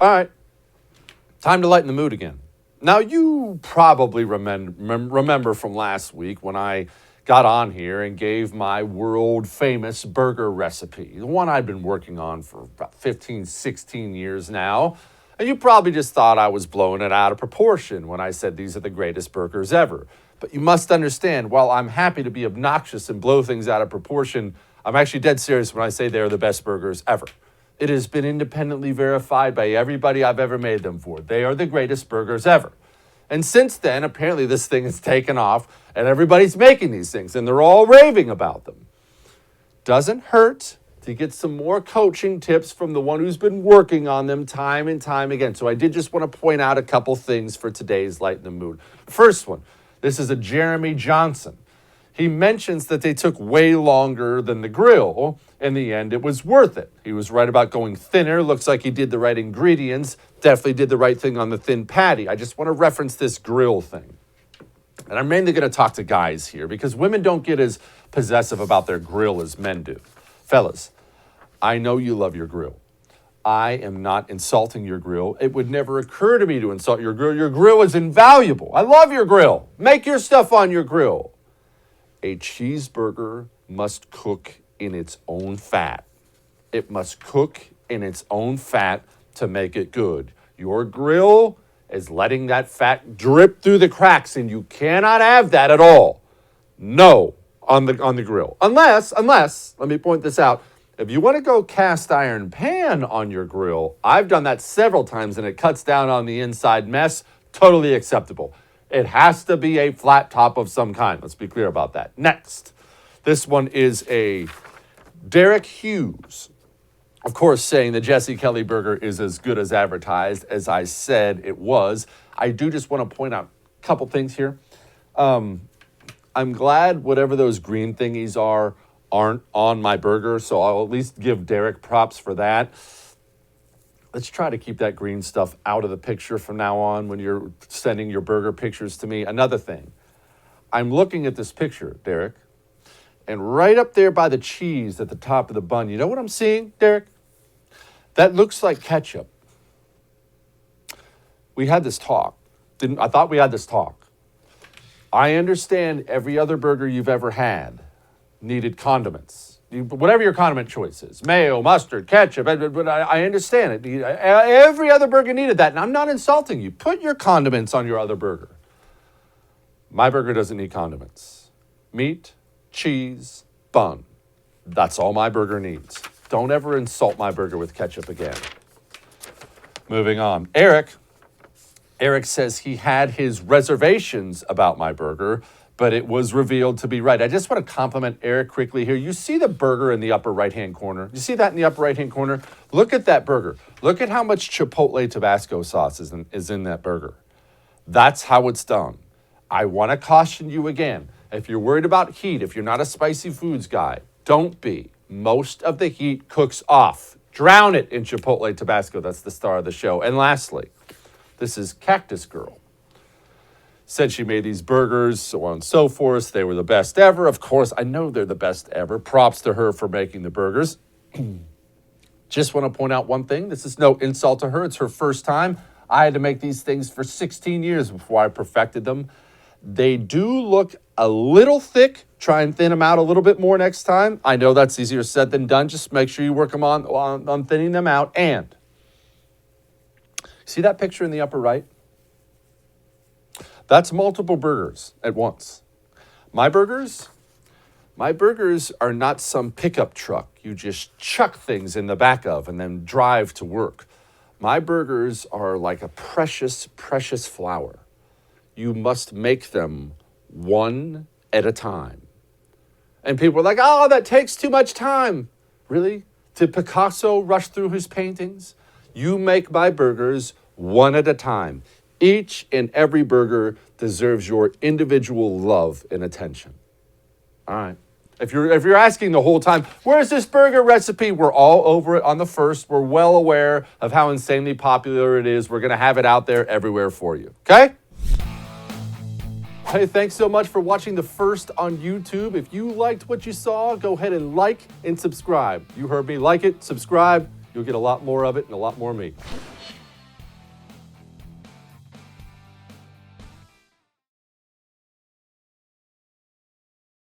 All right, time to lighten the mood again. Now, you probably remember from last week when I got on here and gave my world-famous burger recipe, the one I've been working on for about 15, 16 years now. And you probably just thought I was blowing it out of proportion when I said these are the greatest burgers ever. But you must understand, while I'm happy to be obnoxious and blow things out of proportion, I'm actually dead serious when I say they're the best burgers ever. It has been independently verified by everybody I've ever made them for. They are the greatest burgers ever. And since then, apparently this thing has taken off and everybody's making these things and they're all raving about them. Doesn't hurt to get some more coaching tips from the one who's been working on them time and time again. So I did just want to point out a couple things for today's Lighten the Mood. First one, this is a Jeremy Johnson. He mentions that they took way longer than the grill. In the end, it was worth it. He was right about going thinner. Looks like he did the right ingredients. Definitely did the right thing on the thin patty. I just want to reference this grill thing. And I'm mainly going to talk to guys here because women don't get as possessive about their grill as men do. Fellas, I know you love your grill. I am not insulting your grill. It would never occur to me to insult your grill. Your grill is invaluable. I love your grill. Make your stuff on your grill. A cheeseburger must cook in its own fat. It must cook in its own fat to make it good. Your grill is letting that fat drip through the cracks, and you cannot have that at all. No, on the grill. Unless, let me point this out, if you want to go cast iron pan on your grill, I've done that several times, and it cuts down on the inside mess. Totally acceptable. It has to be a flat top of some kind. Let's be clear about that. Next, this one is a Derek Hughes. Of course, saying the Jesse Kelly burger is as good as advertised, as I said it was. I do just want to point out a couple things here. I'm glad whatever those green thingies aren't on my burger, so I'll at least give Derek props for that. Let's try to keep that green stuff out of the picture from now on when you're sending your burger pictures to me. Another thing, I'm looking at this picture, Derek, and right up there by the cheese at the top of the bun, you know what I'm seeing, Derek? That looks like ketchup. We had this talk. I thought we had this talk. I understand every other burger you've ever had needed condiments. Whatever your condiment choice is, mayo, mustard, ketchup, but I understand it. Every other burger needed that, and I'm not insulting you. Put your condiments on your other burger. My burger doesn't need condiments. Meat, cheese, bun. That's all my burger needs. Don't ever insult my burger with ketchup again. Moving on. Eric says he had his reservations about my burger, but it was revealed to be right. I just want to compliment Eric quickly here. You see the burger in the upper right-hand corner? You see that in the upper right-hand corner? Look at that burger. Look at how much Chipotle Tabasco sauce is in that burger. That's how it's done. I want to caution you again. If you're worried about heat, if you're not a spicy foods guy, don't be. Most of the heat cooks off. Drown it in Chipotle Tabasco. That's the star of the show. And lastly, this is Cactus Girl. Said she made these burgers, so on and so forth. They were the best ever. Of course, I know they're the best ever. Props to her for making the burgers. Just want to point out one thing. This is no insult to her. It's her first time. I had to make these things for 16 years before I perfected them. They do look a little thick. Try and thin them out a little bit more next time. I know that's easier said than done. Just make sure you work them on thinning them out. And see that picture in the upper right? That's multiple burgers at once. My burgers are not some pickup truck you just chuck things in the back of and then drive to work. My burgers are like a precious, precious flower. You must make them one at a time. And people are like, oh, that takes too much time. Really? Did Picasso rush through his paintings? You make my burgers one at a time. Each and every burger deserves your individual love and attention. All right. If you're asking the whole time, where's this burger recipe? We're all over it on the first. We're well aware of how insanely popular it is. We're going to have it out there everywhere for you. Okay? Hey, thanks so much for watching the first on YouTube. If you liked what you saw, go ahead and like and subscribe. You heard me. Like it, subscribe. You'll get a lot more of it and a lot more of me.